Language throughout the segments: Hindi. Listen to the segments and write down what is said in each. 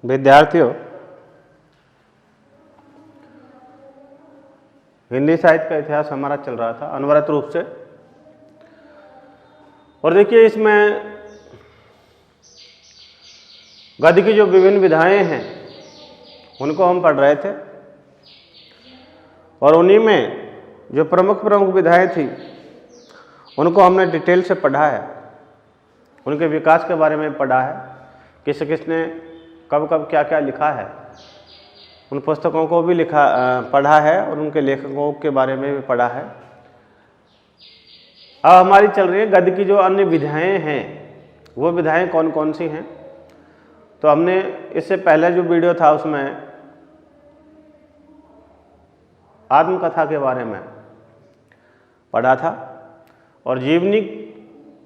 विद्यार्थियों, हिंदी साहित्य का इतिहास हमारा चल रहा था अनवरत रूप से। और देखिए, इसमें गद्य की जो विभिन्न विधाएं हैं उनको हम पढ़ रहे थे, और उन्हीं में जो प्रमुख विधाएं थी उनको हमने डिटेल से पढ़ा है, उनके विकास के बारे में पढ़ा है, किस किसने कब कब क्या क्या लिखा है, उन पुस्तकों को भी पढ़ा है और उनके लेखकों के बारे में भी पढ़ा है। अब हमारी चल रही है गद्य की जो अन्य विधाएं हैं, वो विधाएं कौन कौन सी हैं। तो हमने इससे पहले जो वीडियो था उसमें आत्मकथा के बारे में पढ़ा था, और जीवनी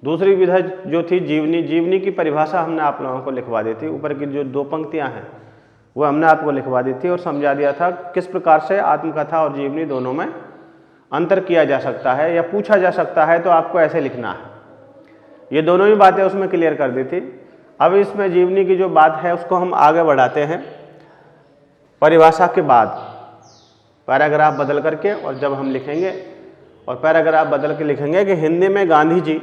दूसरी विधा जो थी जीवनी की परिभाषा हमने आप लोगों को लिखवा दी थी। ऊपर की जो 2 पंक्तियां हैं वो हमने आपको लिखवा दी थी और समझा दिया था किस प्रकार से आत्मकथा और जीवनी दोनों में अंतर किया जा सकता है या पूछा जा सकता है तो आपको ऐसे लिखना है। ये दोनों ही बातें उसमें क्लियर कर दी थी। अब इसमें जीवनी की जो बात है उसको हम आगे बढ़ाते हैं परिभाषा के बाद, पैराग्राफ बदल करके, और जब हम लिखेंगे और पैराग्राफ बदल के लिखेंगे कि हिंदी में गांधी जी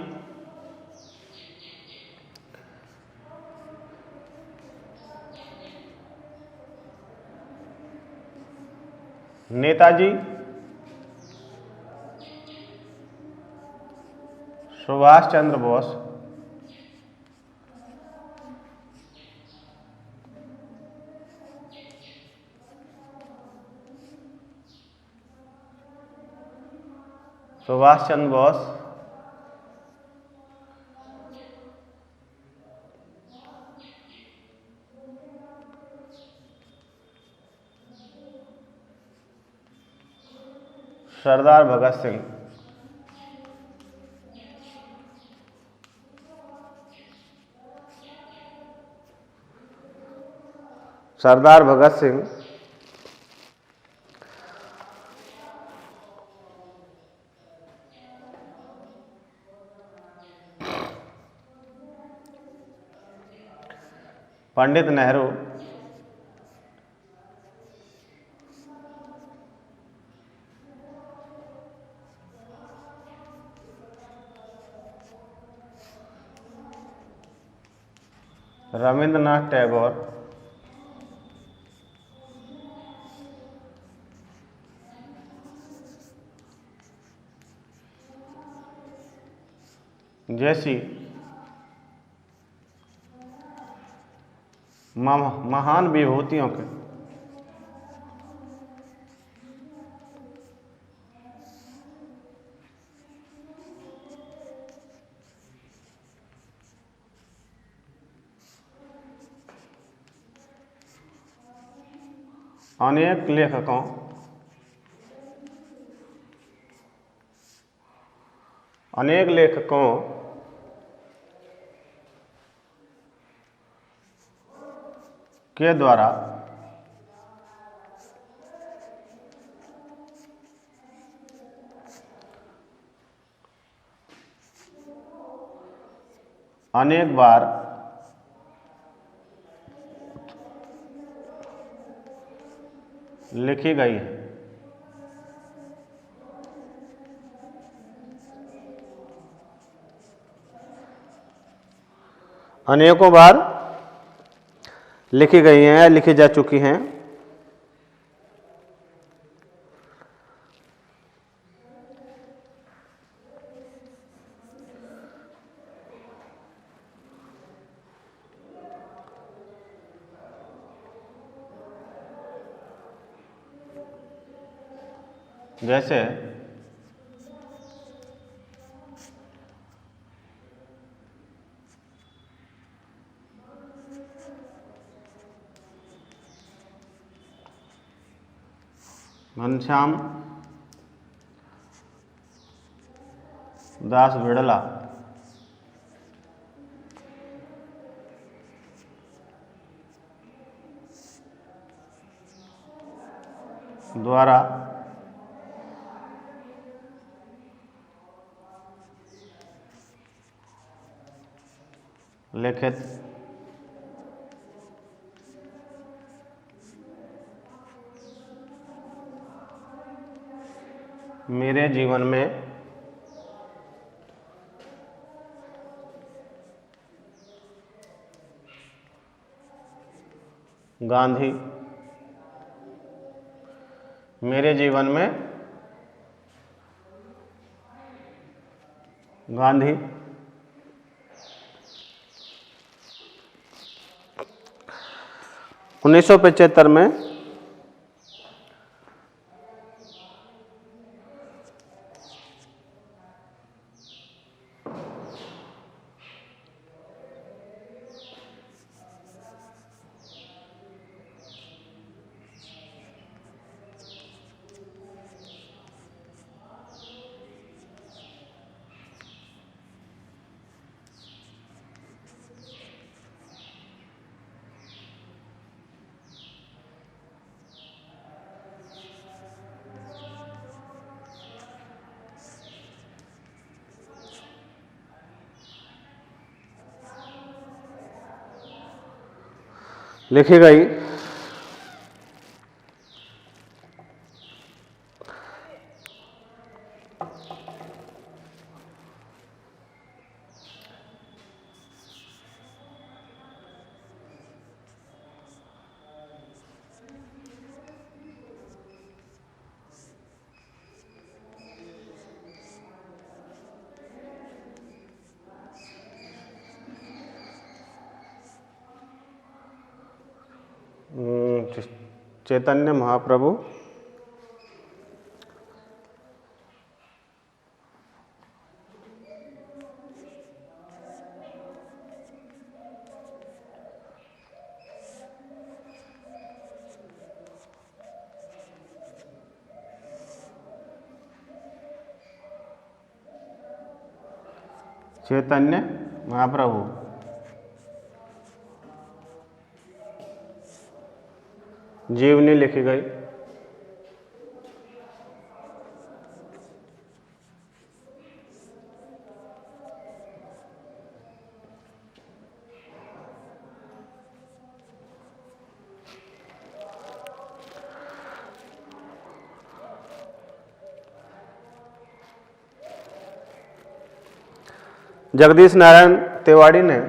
नेताजी सुभाष चंद्र बोस सरदार भगत सिंह, पंडित नेहरू, रविंद्रनाथ टैगोर, जैसी महान विभूतियों के अनेक लेखकों के द्वारा अनेक बार लिखी गई है। अनेकों बार लिखी गई हैं या लिखी जा चुकी हैं। जैसे घनश्याम दास बिड़ला, द्वारा लिखित मेरे जीवन में गांधी मेरे जीवन में गांधी 1975 में लिखी गई चैतन्य महाप्रभु चैतन्य महाप्रभु जीवनी लिखी गई। जगदीश नारायण तिवारी ने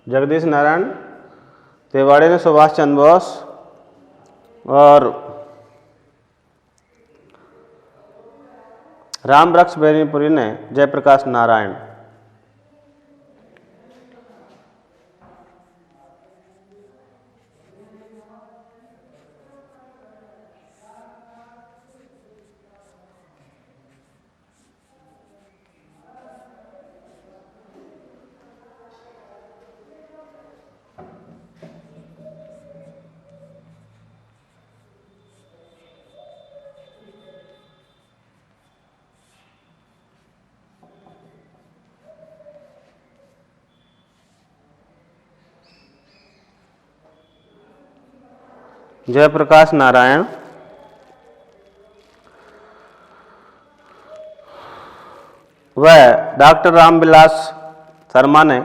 जगदीश नारायण तिवारी ने सुभाष चंद्र बोस और रामवृक्ष बेनीपुरी ने जयप्रकाश नारायण। जयप्रकाश नारायण वह डॉक्टर रामविलास शर्मा ने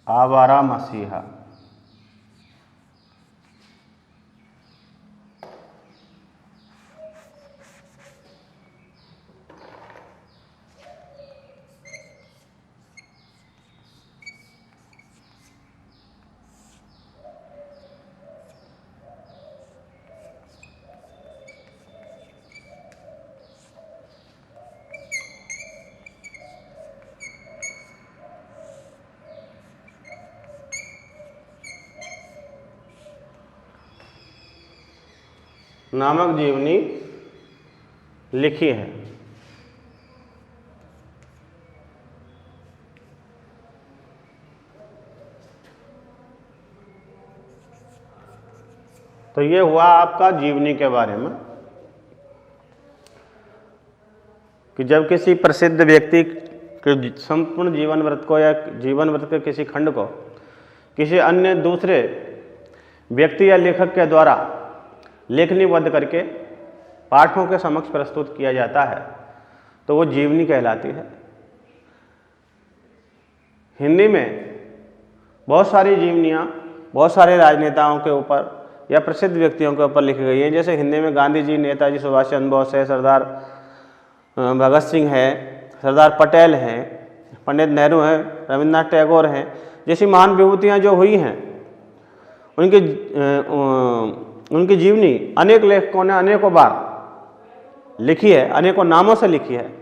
आवारा मसीहा नामक जीवनी लिखी है। तो ये हुआ आपका जीवनी के बारे में कि जब किसी प्रसिद्ध व्यक्ति के संपूर्ण जीवन वृत्त को या जीवन वृत्त के किसी खंड को किसी अन्य दूसरे व्यक्ति या लेखक के द्वारा लेखनीबद्ध करके पाठकों के समक्ष प्रस्तुत किया जाता है तो वो जीवनी कहलाती है। हिंदी में बहुत सारी जीवनियाँ बहुत सारे राजनेताओं के ऊपर या प्रसिद्ध व्यक्तियों के ऊपर लिखी गई हैं। जैसे हिंदी में गांधी जी, नेताजी सुभाष चंद्र बोस है, सरदार भगत सिंह है, सरदार पटेल हैं, पंडित नेहरू हैं, रविन्द्रनाथ टैगोर हैं, जैसी महान विभूतियाँ जो हुई हैं उनकी जीवनी अनेक लेखकों ने अनेकों बार लिखी है, अनेकों नामों से लिखी है।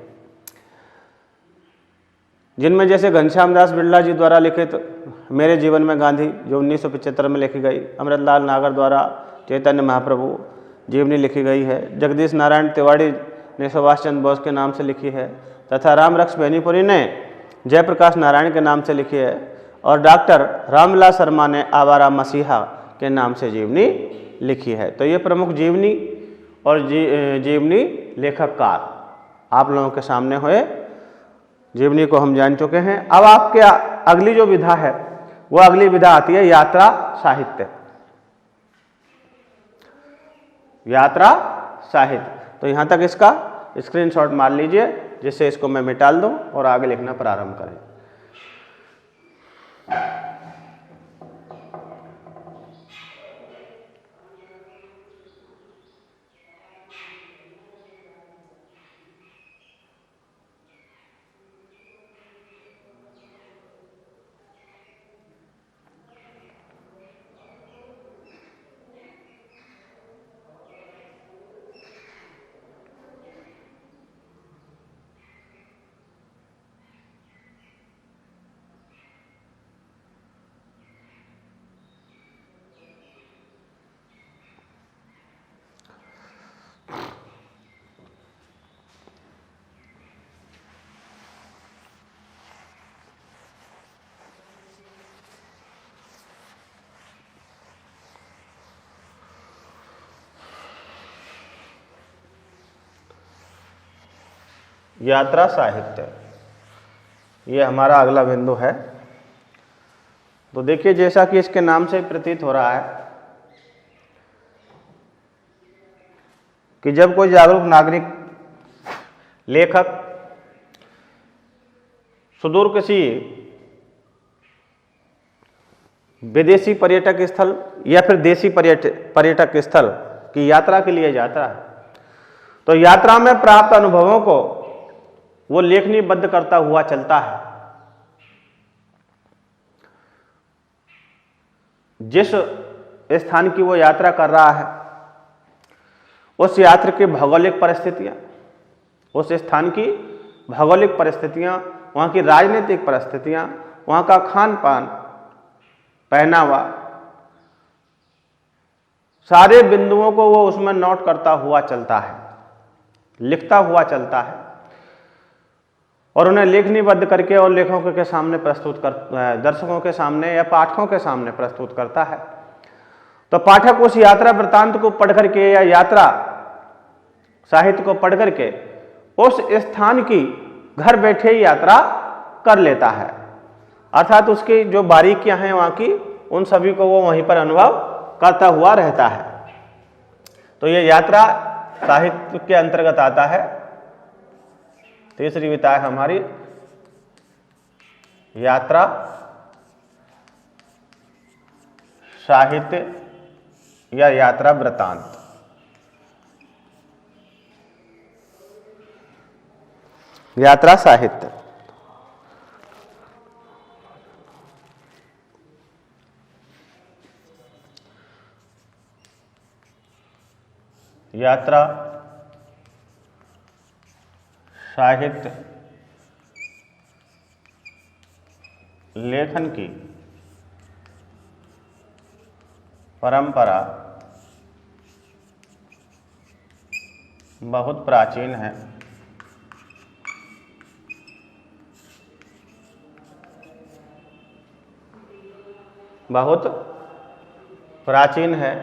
जिनमें जैसे घनश्याम दास बिरला जी द्वारा लिखित मेरे जीवन में गांधी जो 1975 में लिखी गई, अमृतलाल नागर द्वारा चैतन्य महाप्रभु जीवनी लिखी गई है, जगदीश नारायण तिवारी ने सुभाष चंद्र बोस के नाम से लिखी है तथा रामरक्ष बेनीपुरी ने जयप्रकाश नारायण के नाम से लिखी है और डॉक्टर रामविलास शर्मा ने आवारा मसीहा के नाम से जीवनी लिखी है। तो ये प्रमुख जीवनी और जीवनी लेखककार आप लोगों के सामने हुए। जीवनी को हम जान चुके हैं। अब आपके अगली जो विधा है वो अगली विधा आती है यात्रा साहित्य। यात्रा साहित्य, तो यहां तक इसका स्क्रीनशॉट मार लीजिए जिससे इसको मैं मिटाल दूं और आगे लिखना प्रारंभ करें। यात्रा साहित्य, ये हमारा अगला बिंदु है। तो देखिए जैसा कि इसके नाम से प्रतीत हो रहा है कि जब कोई जागरूक नागरिक लेखक सुदूर किसी विदेशी पर्यटक स्थल या फिर देशी पर्यटक स्थल की यात्रा के लिए जाता है तो यात्रा में प्राप्त अनुभवों को वो लेखनीबद्ध करता हुआ चलता है। जिस स्थान की वो यात्रा कर रहा है उस यात्रा की भौगोलिक परिस्थितियां, उस स्थान की भौगोलिक परिस्थितियां, वहाँ की राजनीतिक परिस्थितियां, वहाँ का खान पान, पहनावा, सारे बिंदुओं को वो उसमें नोट करता हुआ चलता है, लिखता हुआ चलता है और उन्हें लेखनीबद्ध करके और लेखकों के सामने प्रस्तुत कर, दर्शकों के सामने या पाठकों के सामने प्रस्तुत करता है। तो पाठक उस यात्रा वृत्तांत को पढ़ करके या यात्रा साहित्य को पढ़ करके उस स्थान की घर बैठे ही यात्रा कर लेता है, अर्थात उसकी जो बारीकियां हैं वहाँ की उन सभी को वो वहीं पर अनुभव करता हुआ रहता है। तो ये यात्रा साहित्य के अंतर्गत आता है। तीसरी विधा है हमारी यात्रा साहित्य या यात्रा वृत्तांत। यात्रा साहित्य, यात्रा साहित्य लेखन की परंपरा बहुत प्राचीन है। बहुत प्राचीन है।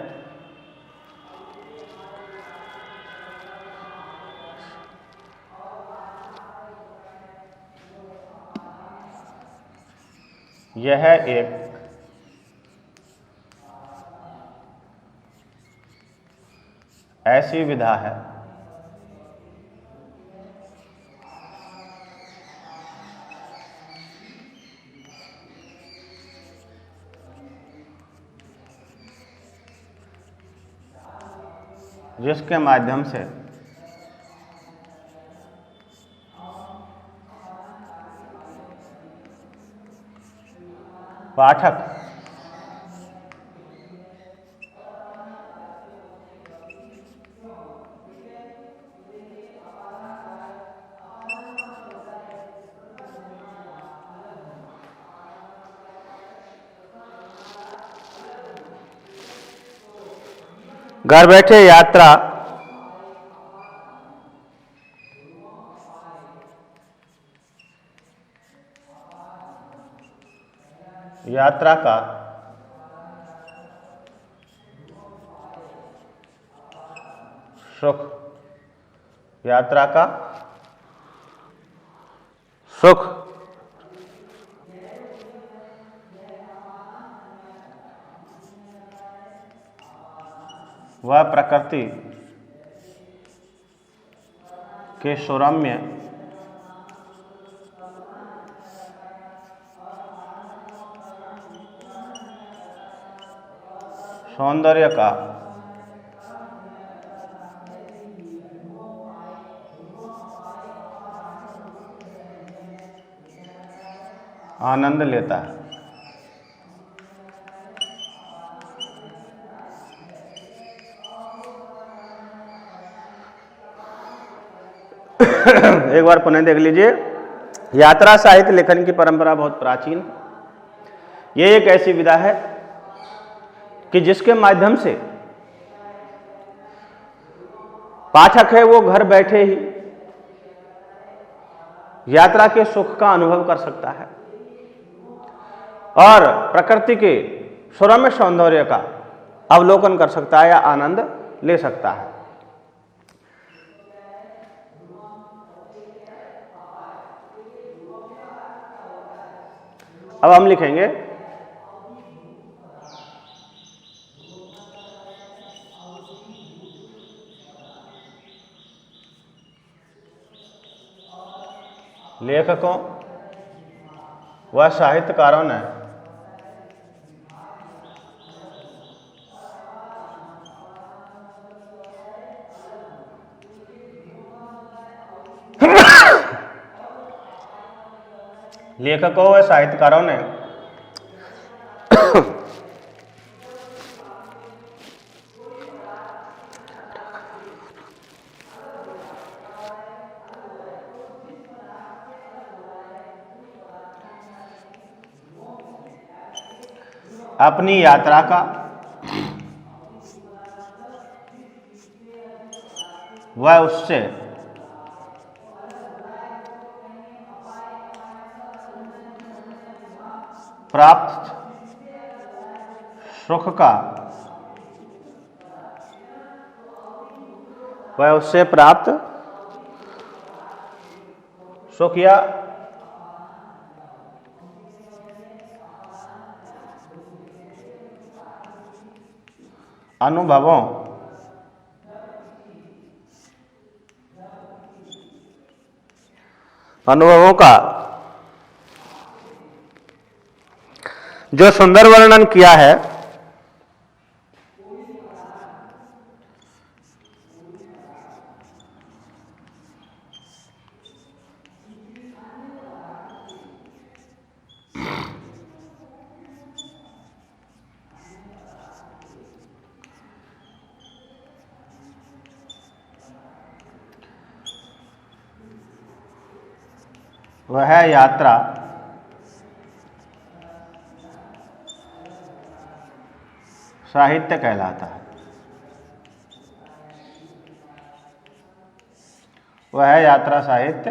यह एक ऐसी विधा है जिसके माध्यम से पाठक घर बैठे यात्रा का सुख, यात्रा का सुख वह प्रकृति के सुरम्य सौंदर्य का आनंद लेता है। एक बार पुनः देख लीजिए। यात्रा साहित्य लेखन की परंपरा बहुत प्राचीन है। ये एक ऐसी विधा है कि जिसके माध्यम से पाठक है वो घर बैठे ही यात्रा के सुख का अनुभव कर सकता है और प्रकृति के सुरम्य सौंदर्य का अवलोकन कर सकता है या आनंद ले सकता है। अब हम लिखेंगे लेखकों व साहित्यकारों ने अपनी यात्रा का व उससे प्राप्त सुख का सुख या अनुभवों का जो सुंदर वर्णन किया है वह यात्रा साहित्य कहलाता है। वह यात्रा साहित्य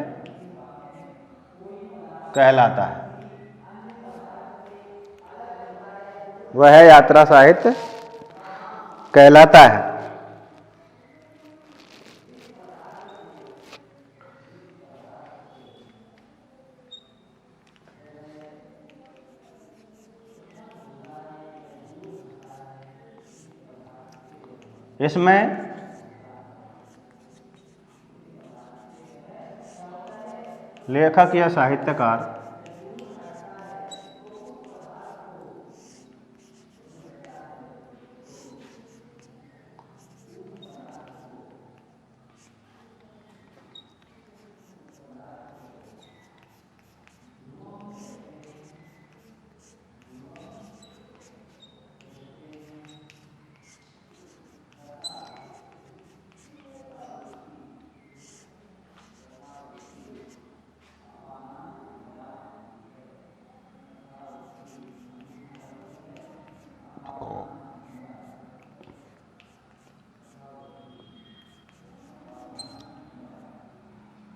कहलाता है। वह यात्रा साहित्य कहलाता है। इसमें लेखक या साहित्यकार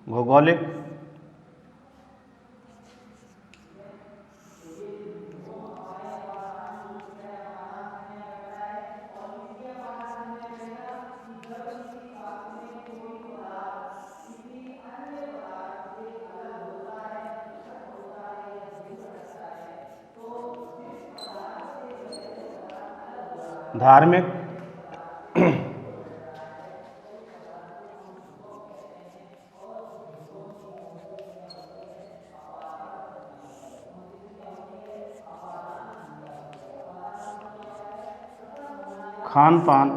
भौगोलिक धार्मिक खान पान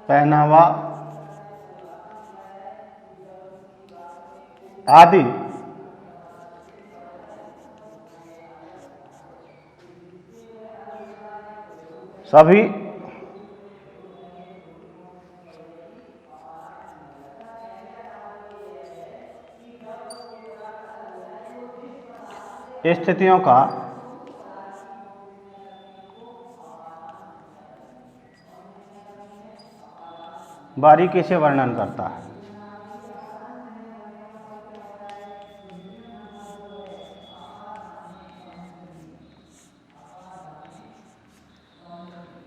पहनावा आदि सभी स्थितियों का बारीकी से वर्णन करता है।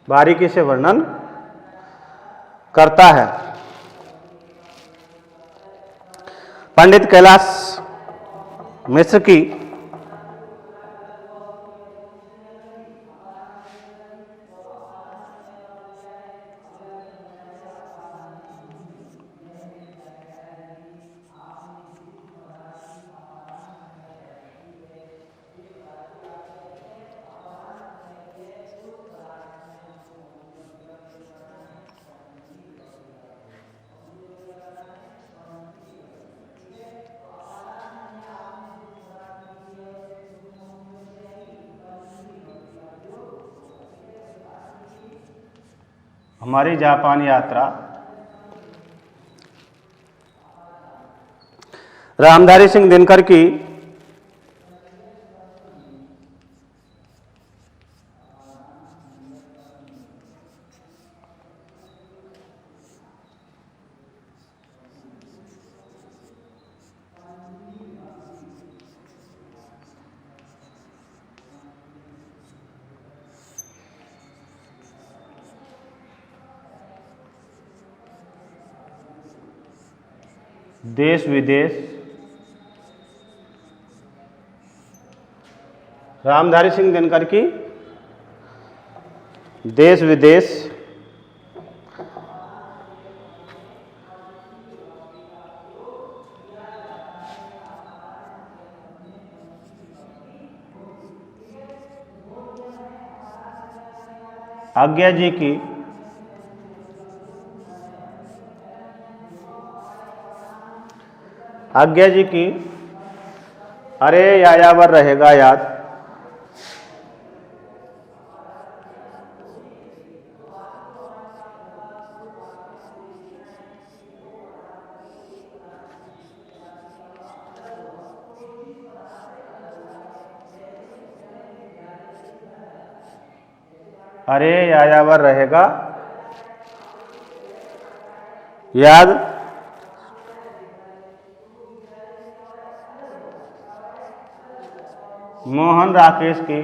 बारीकी से वर्णन करता है। पंडित कैलाश मिश्र की हमारी जापान यात्रा रामधारी सिंह दिनकर की देश विदेश रामधारी सिंह दिनकर की देश विदेश आज्ञा जी की आज्ञा जी की अरे यायावर रहेगा याद अरे यायावर रहेगा याद मोहन राकेश की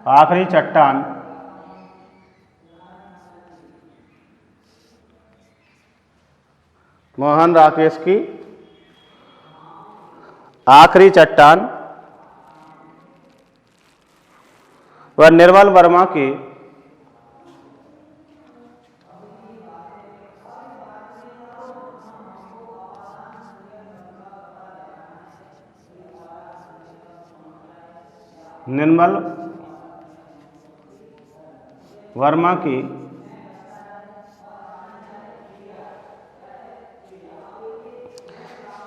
आखिरी चट्टान मोहन राकेश की आखिरी चट्टान व निर्मल वर्मा की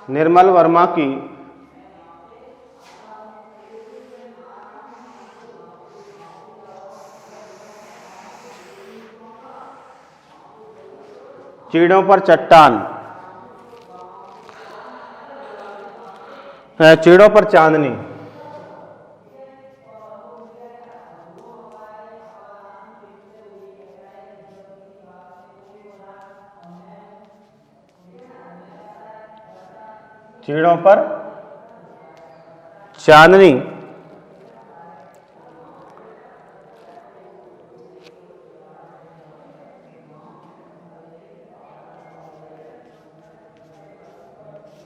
निर्मल वर्मा की चीड़ों पर चट्टान चीड़ों पर चांदनी चीड़ों पर चांदनी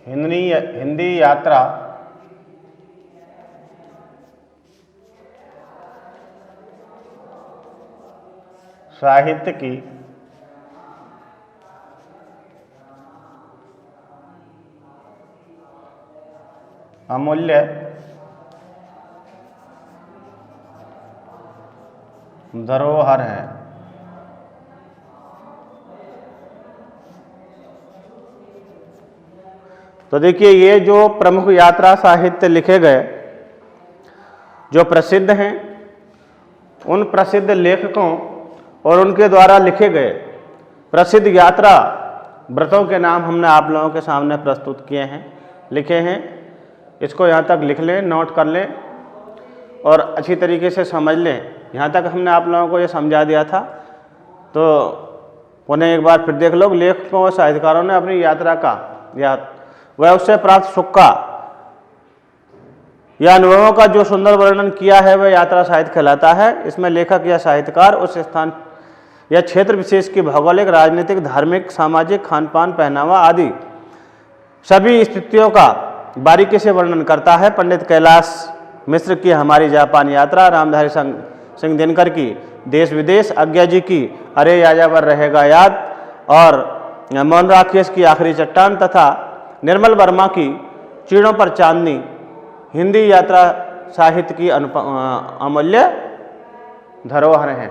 हिंदी यात्रा साहित्य की अमूल्य धरोहर है। तो देखिए, ये जो प्रमुख यात्रा साहित्य लिखे गए जो प्रसिद्ध हैं, उन प्रसिद्ध लेखकों और उनके द्वारा लिखे गए प्रसिद्ध यात्रा व्रतों के नाम हमने आप लोगों के सामने प्रस्तुत किए हैं, लिखे हैं। इसको यहाँ तक लिख लें, नोट कर लें और अच्छी तरीके से समझ लें। यहाँ तक हमने आप लोगों को ये समझा दिया था, तो उन्हें एक बार फिर देख लो। लेखकों और साहित्यकारों ने अपनी यात्रा का या वह उससे प्राप्त सुख का या अनुभवों का जो सुंदर वर्णन किया है, वह यात्रा साहित्य कहलाता है। इसमें लेखक या साहित्यकार उस स्थान या क्षेत्र विशेष की भौगोलिक, राजनीतिक, धार्मिक, सामाजिक, खान पान, पहनावा आदि सभी स्थितियों का बारीकी से वर्णन करता है। पंडित कैलाश मिश्र की हमारी जापान यात्रा, रामधारी सिंह दिनकर की देश विदेश, अज्ञा जी की अरे यायावर रहेगा याद और मोहन राकेश की आखिरी चट्टान तथा निर्मल वर्मा की चीड़ों पर चांदनी हिंदी यात्रा साहित्य की अमूल्य धरोहर हैं।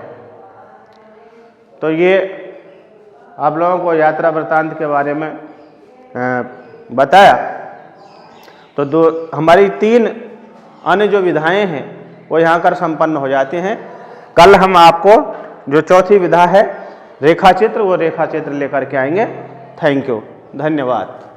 तो ये आप लोगों को यात्रा वृत्तांत के बारे में बताया। तो हमारी 3 अन्य जो विधाएं हैं वो यहाँ कर संपन्न हो जाती हैं। कल हम आपको जो चौथी विधा है रेखा चित्र, वो रेखा चित्र लेकर के आएंगे। थैंक यू, धन्यवाद।